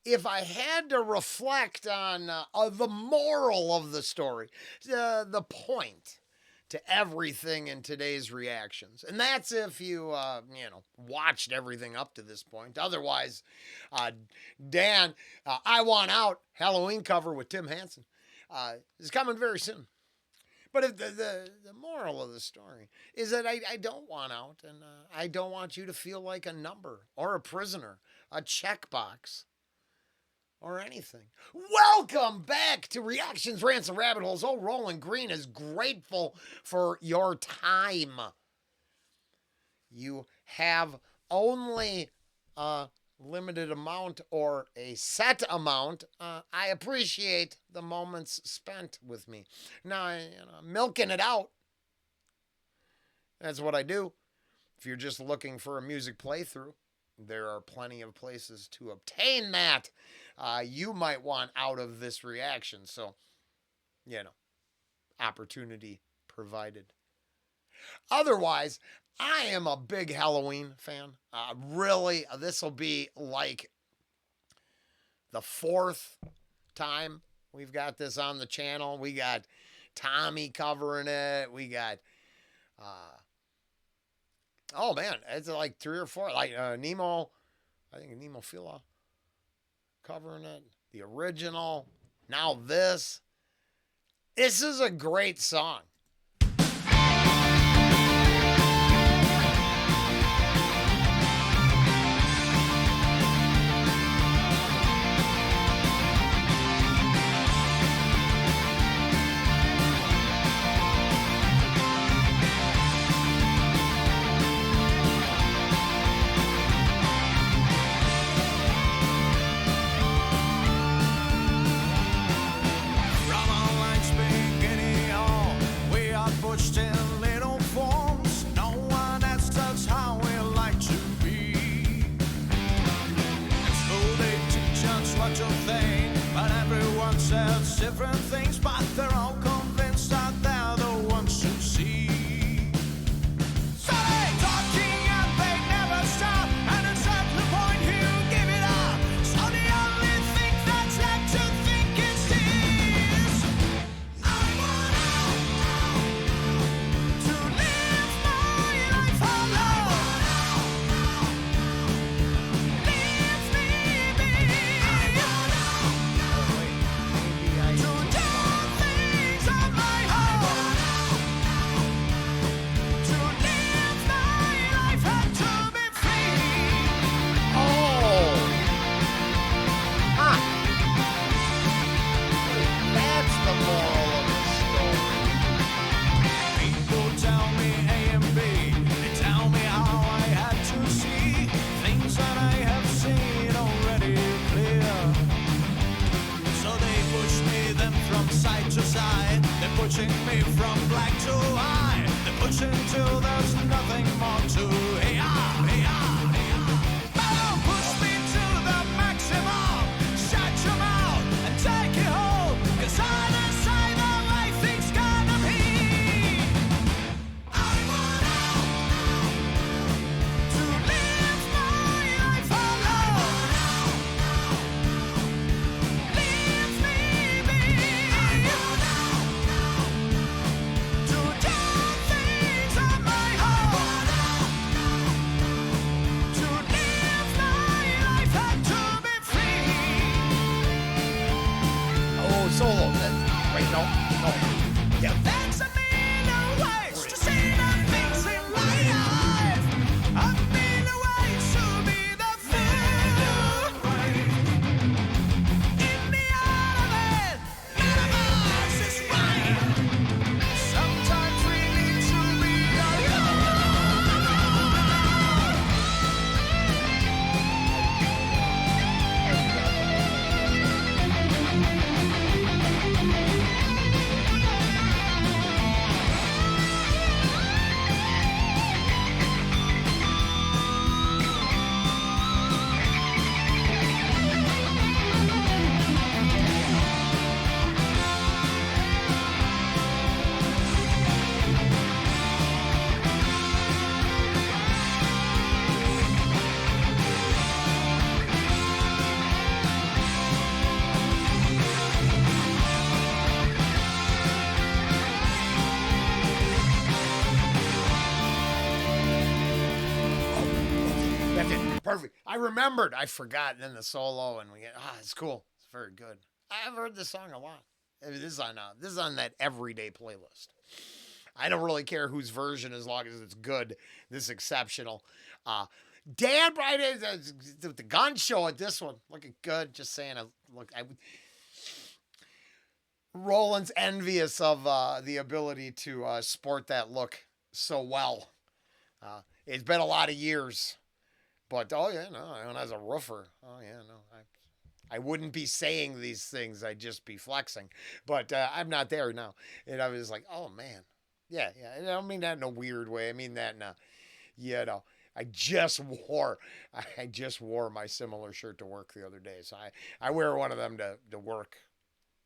if I had to reflect on the moral of the story, the point to everything in today's reactions, and that's if you watched everything up to this point. Otherwise, Dan, I Want Out Halloween cover with Tim Hansen is coming very soon. But if the moral of the story is that I don't want out, and I don't want you to feel like a number or a prisoner, a checkbox, or anything. Welcome back to Reactions, Rants, and Rabbit Holes. Oh, Rollen Green is grateful for your time. You have only a limited amount or a set amount. I appreciate the moments spent with me. Now, milking it out. That's what I do. If you're just looking for a music playthrough, there are plenty of places to obtain that. You might want out of this reaction. So, opportunity provided. Otherwise, I am a big Halloween fan. Really, this will be like the fourth time we've got this on the channel. We got Tommy covering it. We got, oh man, it's like 3 or 4. Like Nemo, I think Nemo Phila covering it. The original. Now this. This is a great song. Different things, but they're all convinced that they're the ones who see. So they talking and they never stop, and at a certain point you give it up. So the only thing that's left to think is this: I want out to live my life alone. Leave me be. Pushing me from black to white. They're pushing till there's nothing more to. Hey ah, hey ah, hey ah. Oh, push me to the maximum. Shut your mouth and take it home. 'Cause I decide the way things gonna be. I want out to live my life alone. Leave me be. Solo. Wait, no. Yeah. There's a million ways to see the things in life. A million ways to be the thing. In the art of it, none of us is right. Sometimes we need to be alone. I remembered. I forgot. And then the solo, and we get, it's cool. It's very good. I've heard this song a lot. I mean, this is on that everyday playlist. I don't really care whose version as long as it's good. This is exceptional. Dan Bright is the gun show at this one. Looking good. Just saying. Rollen's envious of the ability to sport that look so well. It's been a lot of years. But, oh, yeah, no, when I was a roofer, oh, yeah, no, I wouldn't be saying these things. I'd just be flexing. But I'm not there now. And I was like, oh, man. Yeah. I don't mean that in a weird way. I mean that in a, I just wore my similar shirt to work the other day. So I wear one of them to work.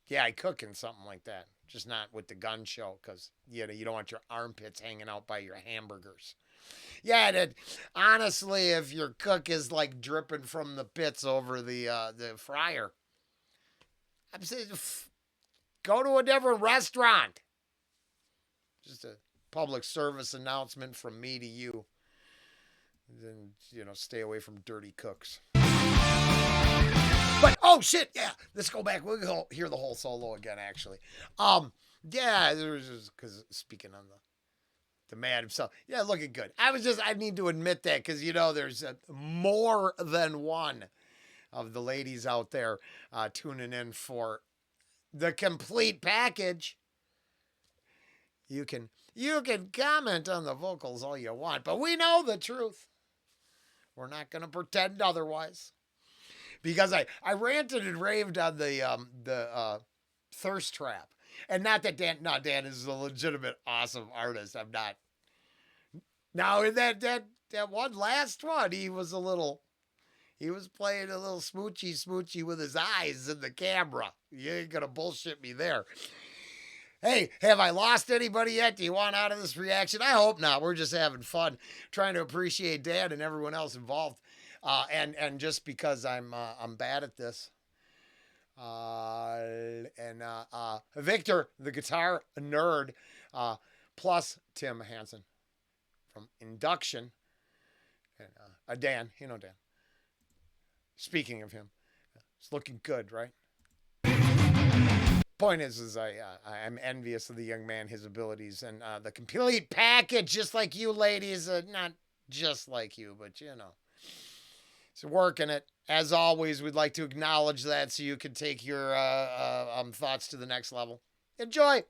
Yeah, I cook in something like that. Just not with the gun show because, you don't want your armpits hanging out by your hamburgers. Yeah, honestly, if your cook is like dripping from the pits over the fryer, I'm saying go to a different restaurant. Just a public service announcement from me to you. Then, stay away from dirty cooks. But, oh, shit, yeah. Let's go back. We'll hear the whole solo again, actually. Yeah, there was just, because speaking on the man himself. Yeah, looking good. I need to admit that because, there's more than one of the ladies out there tuning in for the complete package. You can comment on the vocals all you want, but we know the truth. We're not going to pretend otherwise. Because I ranted and raved on the thirst trap. And not that Dan is a legitimate awesome artist. I'm not. Now in that one last one, he was playing a little smoochy with his eyes in the camera. You ain't gonna bullshit me there. Hey, have I lost anybody yet? Do you want out of this reaction? I hope not. We're just having fun, trying to appreciate Dan and everyone else involved. And just because I'm bad at this. Victor, the guitar nerd, plus Tim HANSEN from Induction, and Dan, Dan. Speaking of him, it's looking good, right? Point is I'm envious of the young man, his abilities, and the complete package, just like you ladies, not just like you, but So working it. As always, we'd like to acknowledge that so you can take your thoughts to the next level. Enjoy.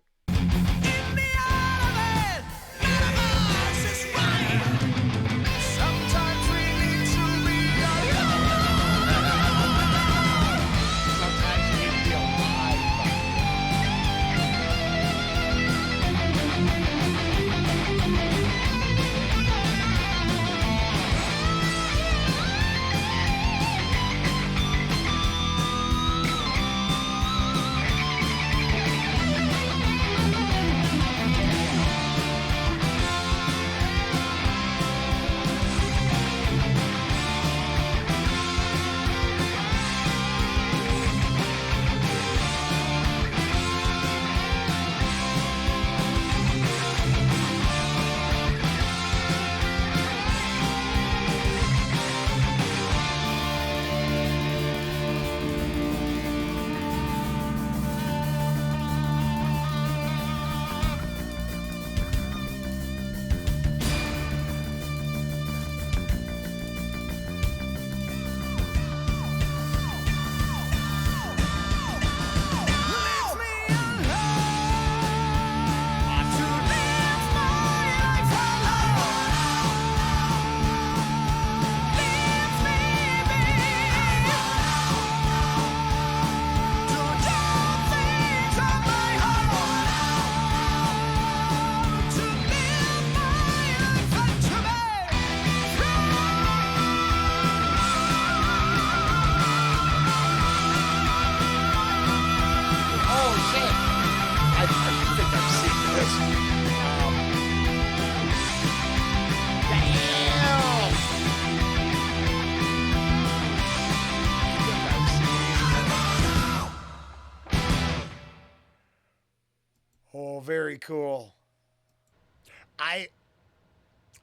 Very cool.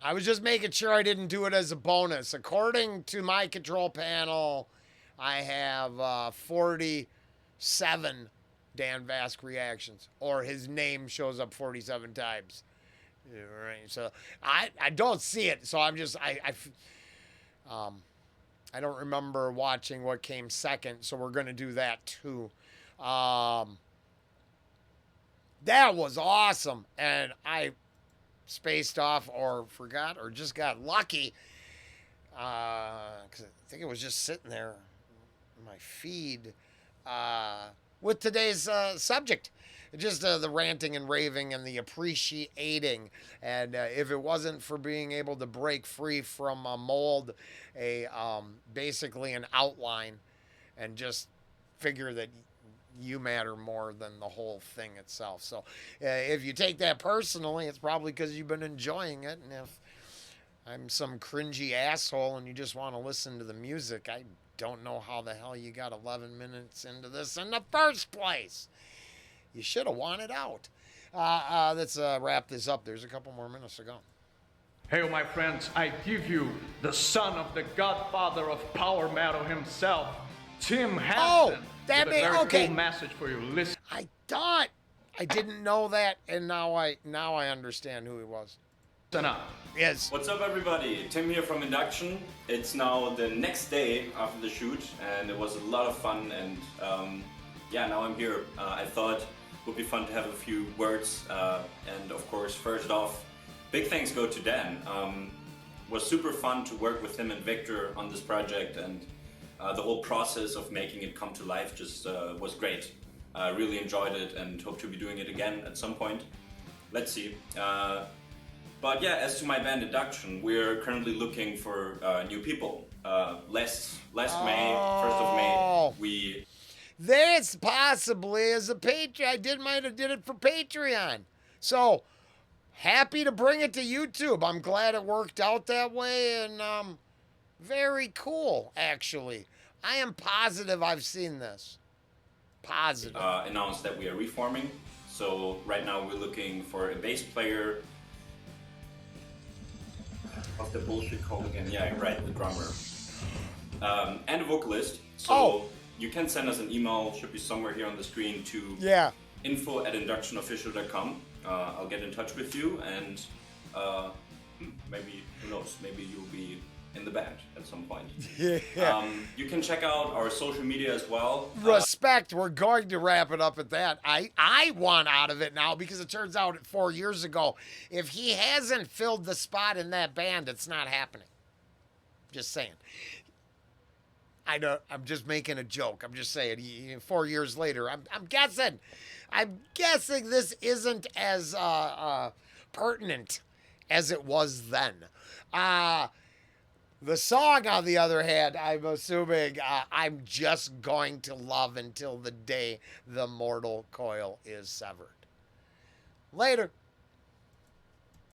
I was just making sure I didn't do it as a bonus. According to my control panel, I have 47 Dan Vasc reactions, or his name shows up 47 times. Right. So I don't see it. So I'm just I don't remember watching what came second. So we're gonna do that too. That was awesome, and I spaced off or forgot or just got lucky because I think it was just sitting there in my feed with today's subject. Just the ranting and raving and the appreciating. And if it wasn't for being able to break free from a mold, basically an outline, and just figure that you matter more than the whole thing itself. So if you take that personally, it's probably because you've been enjoying it. And if I'm some cringy asshole and you just want to listen to the music, I don't know how the hell you got 11 minutes into this in the first place. You should have wanted out. Let's wrap this up. There's a couple more minutes to go. Hail, my friends, I give you the son of the godfather of power metal himself, Tim Hansen. Oh, that with a very okay. cool message for you. Listen I thought I didn't know that, and now I understand who he was. up. Yes. What's up, everybody? Tim here from Induction. It's now the next day after the shoot, and it was a lot of fun. And yeah, now I'm here. I thought it would be fun to have a few words. And of course, first off, big thanks go to Dan. Was super fun to work with him and Victor on this project, and the whole process of making it come to life just was great. I really enjoyed it and hope to be doing it again at some point. Let's see. But yeah, as to my band Induction, we're currently looking for new people. Last May, 1st of May, we... This possibly is a Patreon. Might have did it for Patreon. So happy to bring it to YouTube. I'm glad it worked out that way, and very cool, actually. I am positive I've seen this. Positive. Announced that we are reforming. So right now we're looking for a bass player. What's the bullshit called again? Yeah, right, the drummer. And a vocalist. So you can send us an email, should be somewhere here on the screen, to info@inductionofficial.com. I'll get in touch with you, and maybe, who knows, maybe you'll be in the band at some point. Yeah. You can check out our social media as well. Respect. We're going to wrap it up at that. I want out of it now because it turns out 4 years ago, if he hasn't filled the spot in that band, it's not happening. Just saying. I know. I'm just making a joke. I'm just saying. 4 years later, I'm guessing. I'm guessing this isn't as pertinent as it was then. The song, on the other hand, I'm assuming I'm just going to love until the day the mortal coil is severed. Later.